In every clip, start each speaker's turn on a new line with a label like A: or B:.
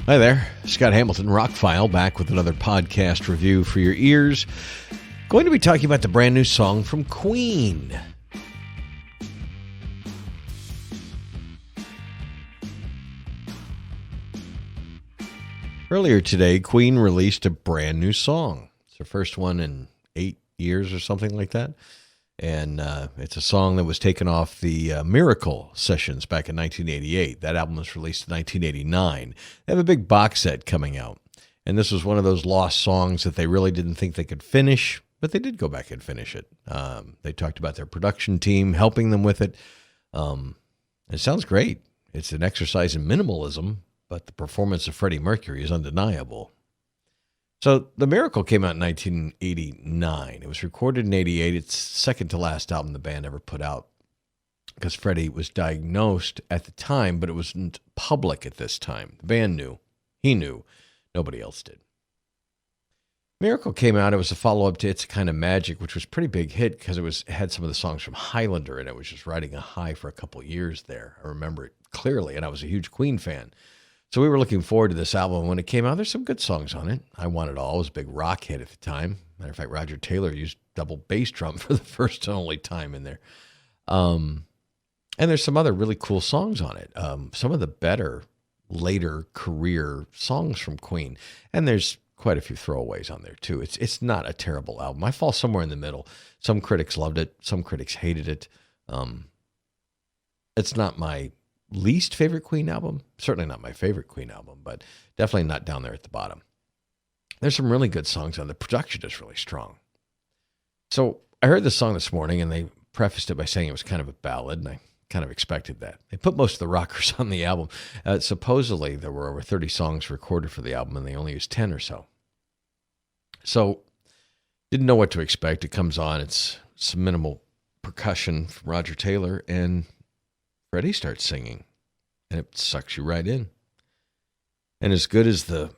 A: Hi there, Scott Hamilton, ROCKFILE, back with another podcast review for your ears. Going to be talking about the brand new song from Queen. Earlier today, Queen released a brand new song. It's their first one in 8 years or something like that. And it's a song that was taken off the Miracle sessions back in 1988. That album was released in 1989. They have a big box set coming out. And this was one of those lost songs that they really didn't think they could finish, but they did go back and finish it. They talked about their production team helping them with it. It sounds great. It's an exercise in minimalism, but the performance of Freddie Mercury is undeniable. So The Miracle came out in 1989. It was recorded in 88. It's second to last album the band ever put out because Freddie was diagnosed at the time, but it wasn't public at this time. The band knew. He knew. Nobody else did. Miracle came out. It was a follow-up to It's Kind of Magic, which was a pretty big hit because it had some of the songs from Highlander, and it was just riding a high for a couple years there. I remember it clearly, and I was a huge Queen fan. So we were looking forward to this album. When it came out, there's some good songs on it. I Want It All was a big rock hit at the time. Matter of fact, Roger Taylor used double bass drum for the first and only time in there. And there's some other really cool songs on it. Some of the better later career songs from Queen. And there's quite a few throwaways on there too. It's not a terrible album. I fall somewhere in the middle. Some critics loved it. Some critics hated it. It's not my least favorite Queen album. Certainly not my favorite Queen album, but definitely not down there at the bottom. There's some really good songs on the production is really strong. So I heard this song this morning and they prefaced it by saying it was kind of a ballad, and I kind of expected that. They put most of the rockers on the album. Supposedly there were over 30 songs recorded for the album and they only used 10 or so. So didn't know what to expect. It comes on, it's some minimal percussion from Roger Taylor, and Freddie starts singing, and it sucks you right in. And as good as the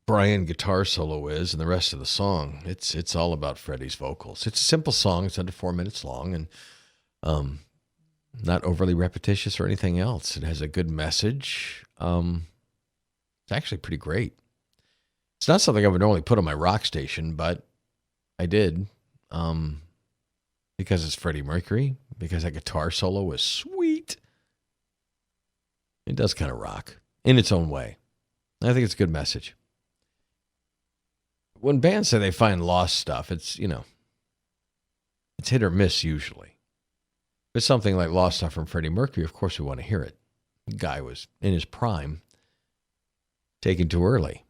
A: Brian guitar solo is and the rest of the song, it's all about Freddie's vocals. It's a simple song. It's under 4 minutes long and not overly repetitious or anything else. It has a good message. It's actually pretty great. It's not something I would normally put on my rock station, but I did because it's Freddie Mercury, because that guitar solo was sweet. It does kind of rock in its own way. I think it's a good message. When bands say they find lost stuff, it's hit or miss usually. If it's something like lost stuff from Freddie Mercury, of course we want to hear it. The guy was in his prime, taken too early.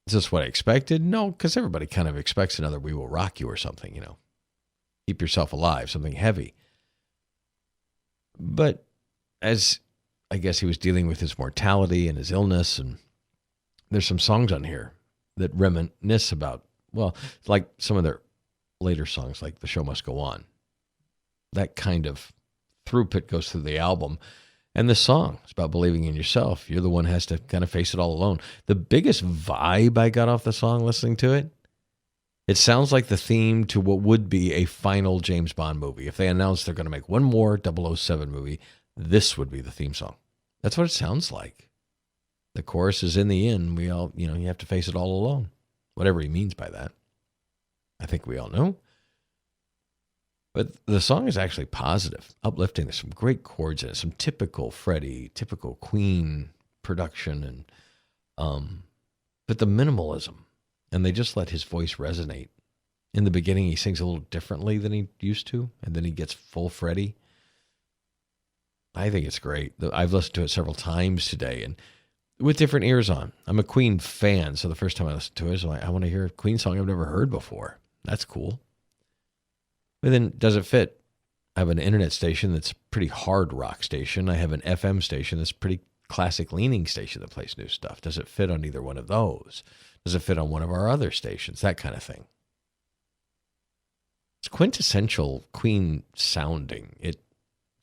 A: Is this what I expected? No, because everybody kind of expects another We Will Rock You or something, Keep Yourself Alive, something heavy. But as I guess he was dealing with his mortality and his illness, and there's some songs on here that reminisce about, like some of their later songs, like The Show Must Go On. That kind of throughput goes through the album. And this song is about believing in yourself. You're the one who has to kind of face it all alone. The biggest vibe I got off the song listening to it, it sounds like the theme to what would be a final James Bond movie. If they announced they're going to make one more 007 movie, this would be the theme song. That's what it sounds like. The chorus is in the end. We all, you have to face it all alone. Whatever he means by that. I think we all know. But the song is actually positive, uplifting. There's some great chords in it, some typical Freddie, typical Queen production, and but the minimalism. And they just let his voice resonate. In the beginning, he sings a little differently than he used to, and then he gets full Freddie. I think it's great. I've listened to it several times today, and with different ears on. I'm a Queen fan, so the first time I listened to it, I was like, I want to hear a Queen song I've never heard before. That's cool. But then, does it fit? I have an internet station that's a pretty hard rock station. I have an FM station that's pretty classic leaning station that plays new stuff. Does it fit on either one of those? Does it fit on one of our other stations? That kind of thing. It's quintessential Queen sounding. It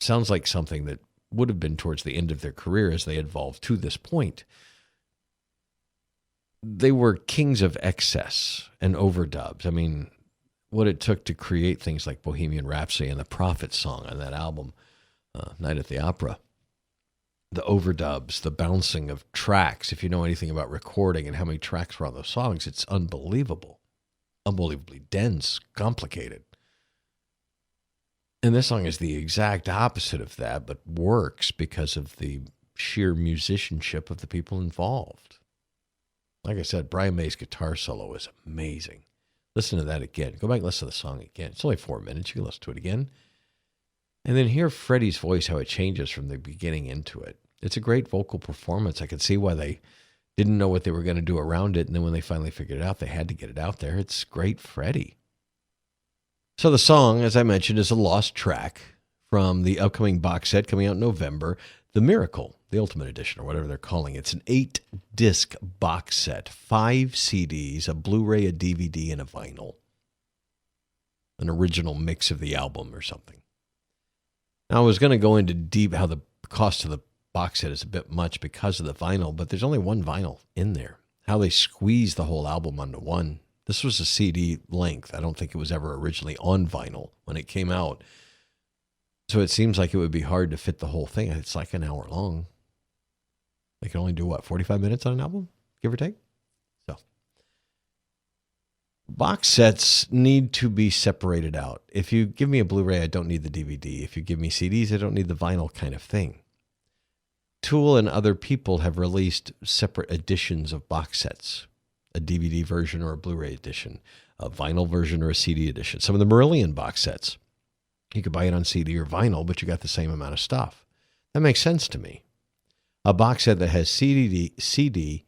A: sounds like something that would have been towards the end of their career as they evolved to this point. They were kings of excess and overdubs. I mean, what it took to create things like Bohemian Rhapsody and the Prophet song on that album, Night at the Opera. the overdubs, the bouncing of tracks. If you know anything about recording and how many tracks were on those songs, it's unbelievable. Unbelievably dense, complicated. And this song is the exact opposite of that, but works because of the sheer musicianship of the people involved. Like I said, Brian May's guitar solo is amazing. Listen to that again. Go back and listen to the song again. It's only 4 minutes. You can listen to it again. And then hear Freddie's voice, how it changes from the beginning into it. It's a great vocal performance. I could see why they didn't know what they were going to do around it. And then when they finally figured it out, they had to get it out there. It's great Freddie. So the song, as I mentioned, is a lost track from the upcoming box set coming out in November, The Miracle, the Ultimate Edition, or whatever they're calling it. It's an 8-disc box set, 5 CDs, a Blu-ray, a DVD, and a vinyl. An original mix of the album or something. Now, I was going to go into deep how the cost of the box set is a bit much because of the vinyl, but there's only one vinyl in there. How they squeeze the whole album onto one. This was a CD length. I don't think it was ever originally on vinyl when it came out. So it seems like it would be hard to fit the whole thing. It's like an hour long. They can only do, what, 45 minutes on an album, give or take? So box sets need to be separated out. If you give me a Blu-ray, I don't need the DVD. If you give me CDs, I don't need the vinyl kind of thing. Tool and other people have released separate editions of box sets, a DVD version or a Blu-ray edition, a vinyl version or a CD edition. Some of the Marillion box sets, you could buy it on CD or vinyl, but you got the same amount of stuff. That makes sense to me. A box set that has CD,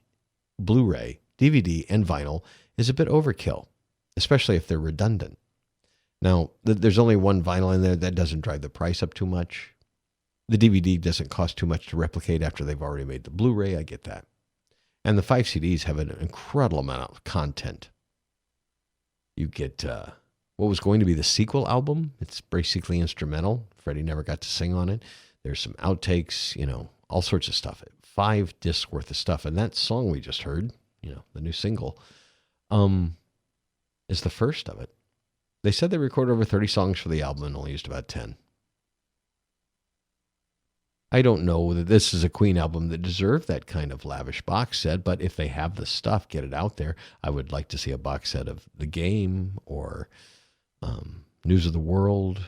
A: Blu-ray, DVD, and vinyl is a bit overkill, especially if they're redundant. Now, there's only one vinyl in there. That doesn't drive the price up too much. The DVD doesn't cost too much to replicate after they've already made the Blu-ray. I get that. And the 5 CDs have an incredible amount of content. You get what was going to be the sequel album. It's basically instrumental. Freddie never got to sing on it. There's some outtakes, all sorts of stuff. 5 discs worth of stuff. And that song we just heard, the new single, is the first of it. They said they recorded over 30 songs for the album and only used about 10. I don't know that this is a Queen album that deserved that kind of lavish box set, but if they have the stuff, get it out there. I would like to see a box set of The Game or News of the World,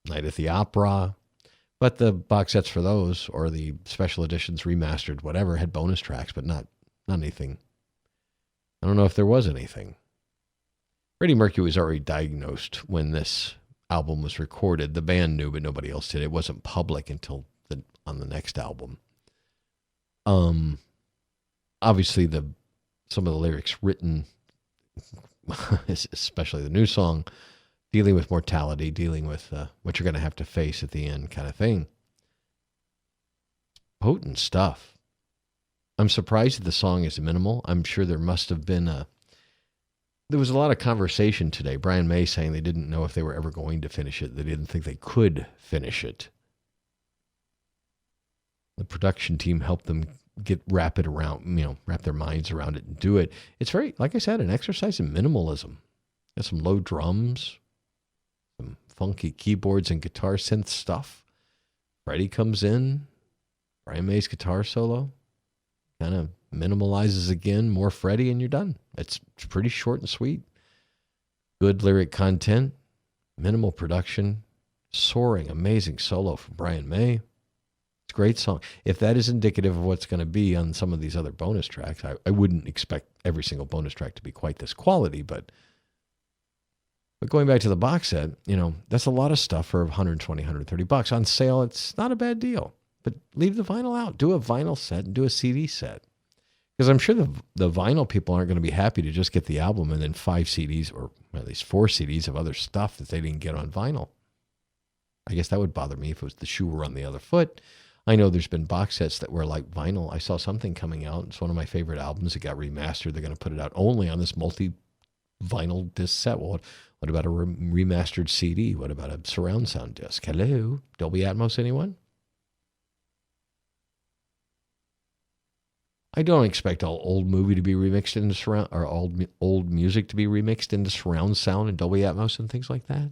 A: Night at the Opera. But the box sets for those, or the special editions, remastered, whatever, had bonus tracks, but not anything. I don't know if there was anything. Freddie Mercury was already diagnosed when this album was recorded. The band knew, but nobody else did. It wasn't public until on the next album. Obviously, some of the lyrics written, especially the new song, dealing with mortality, dealing with what you're going to have to face at the end, kind of thing. Potent stuff. I'm surprised that the song is minimal. I'm sure there must have been there was a lot of conversation today. Brian May saying they didn't know if they were ever going to finish it. They didn't think they could finish it. The production team helped them wrap their minds around it and do it. It's very, like I said, an exercise in minimalism. There's some low drums, some funky keyboards and guitar synth stuff. Freddie comes in, Brian May's guitar solo, kind of minimalizes again, more Freddie, and you're done. It's pretty short and sweet. Good lyric content, minimal production, soaring, amazing solo from Brian May. It's a great song. If that is indicative of what's going to be on some of these other bonus tracks, I wouldn't expect every single bonus track to be quite this quality, but going back to the box set, that's a lot of stuff for $120, $130. On sale, it's not a bad deal. But leave the vinyl out. Do a vinyl set and do a CD set. Because I'm sure the vinyl people aren't going to be happy to just get the album and then 5 CDs, or at least 4 CDs of other stuff that they didn't get on vinyl. I guess that would bother me if it was the shoe were on the other foot. I know there's been box sets that were like vinyl. I saw something coming out. It's one of my favorite albums. It got remastered. They're going to put it out only on this multi-vinyl disc set. Well, what about a remastered CD? What about a surround sound disc? Hello? Dolby Atmos, anyone? I don't expect all old movie to be remixed into surround, or old music to be remixed into surround sound and Dolby Atmos and things like that.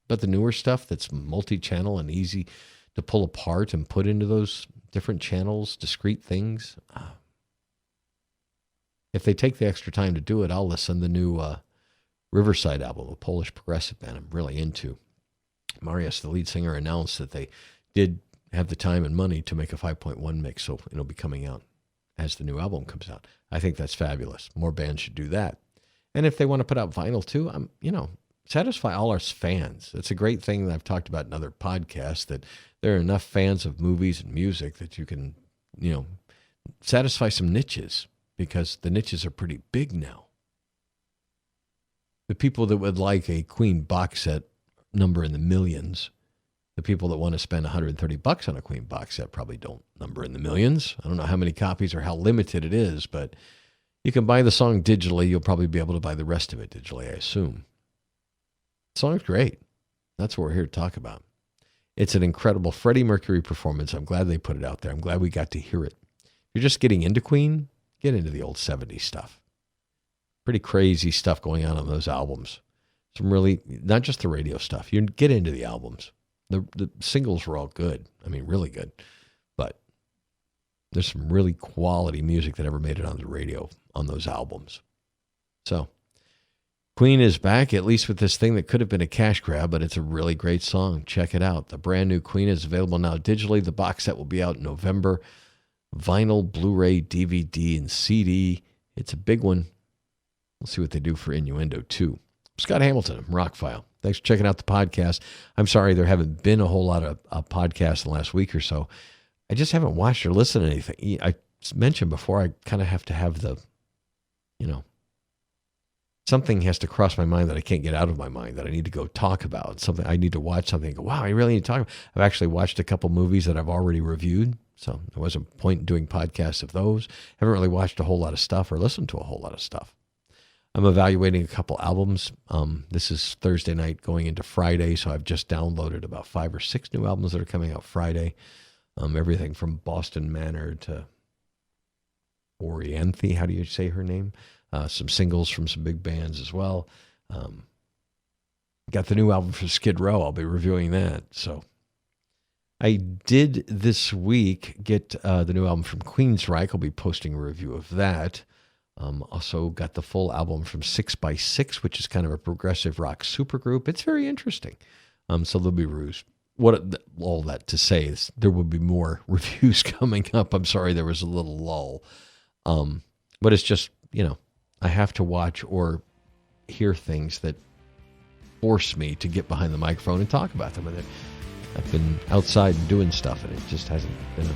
A: But the newer stuff that's multi-channel and easy to pull apart and put into those different channels, discrete things. If they take the extra time to do it, I'll listen to the new Riverside album, a Polish progressive band I'm really into. Mariusz, the lead singer, announced that they did have the time and money to make a 5.1 mix, so it'll be coming out as the new album comes out. I think that's fabulous. More bands should do that. And if they want to put out vinyl too, satisfy all our fans. It's a great thing that I've talked about in other podcasts, that there are enough fans of movies and music that you can, satisfy some niches, because the niches are pretty big now. The people that would like a Queen box set number in the millions. The people that want to spend $130 on a Queen box set probably don't number in the millions. I don't know how many copies or how limited it is, but you can buy the song digitally. You'll probably be able to buy the rest of it digitally, I assume. The song's great. That's what we're here to talk about. It's an incredible Freddie Mercury performance. I'm glad they put it out there. I'm glad we got to hear it. If you're just getting into Queen, get into the old 70s stuff. Pretty crazy stuff going on those albums. Some really, not just the radio stuff. You get into the albums. The singles were all good. I mean, really good. But there's some really quality music that ever made it on the radio on those albums. So, Queen is back, at least with this thing that could have been a cash grab, but it's a really great song. Check it out. The brand new Queen is available now digitally. The box set will be out in November. Vinyl, Blu-ray, DVD, and CD. It's a big one. We'll see what they do for Innuendo, too. Scott Hamilton, I'm ROCKFILE. Thanks for checking out the podcast. I'm sorry there haven't been a whole lot of podcasts in the last week or so. I just haven't watched or listened to anything. I mentioned before, I kind of have to have the, something has to cross my mind that I can't get out of my mind, that I need to go talk about. Something I need to watch something and go, wow, I really need to talk about. I've actually watched a couple movies that I've already reviewed, so there wasn't a point in doing podcasts of those. Haven't really watched a whole lot of stuff or listened to a whole lot of stuff. I'm evaluating a couple albums. This is Thursday night going into Friday, so I've just downloaded about 5 or 6 new albums that are coming out Friday. Everything from Boston Manor to Orianthe, how do you say her name? Some singles from some big bands as well. Got the new album from Skid Row. I'll be reviewing that. So I did this week get the new album from Queensryche. I'll be posting a review of that. Also got the full album from 6x6, which is kind of a progressive rock supergroup. It's very interesting. So there'll be reviews. All that to say is there will be more reviews coming up. I'm sorry there was a little lull. But it's just, I have to watch or hear things that force me to get behind the microphone and talk about them. And I've been outside and doing stuff, and it just hasn't been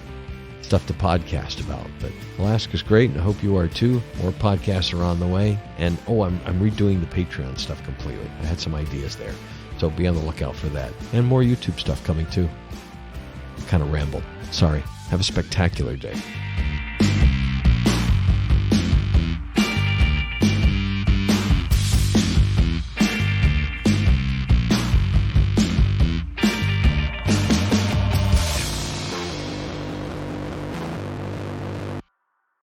A: stuff to podcast about. But Alaska's great, and I hope you are too. More podcasts are on the way. And I'm redoing the Patreon stuff completely. I had some ideas there, so be on the lookout for that. And more YouTube stuff coming too. Kind of rambled. Sorry. Have a spectacular day.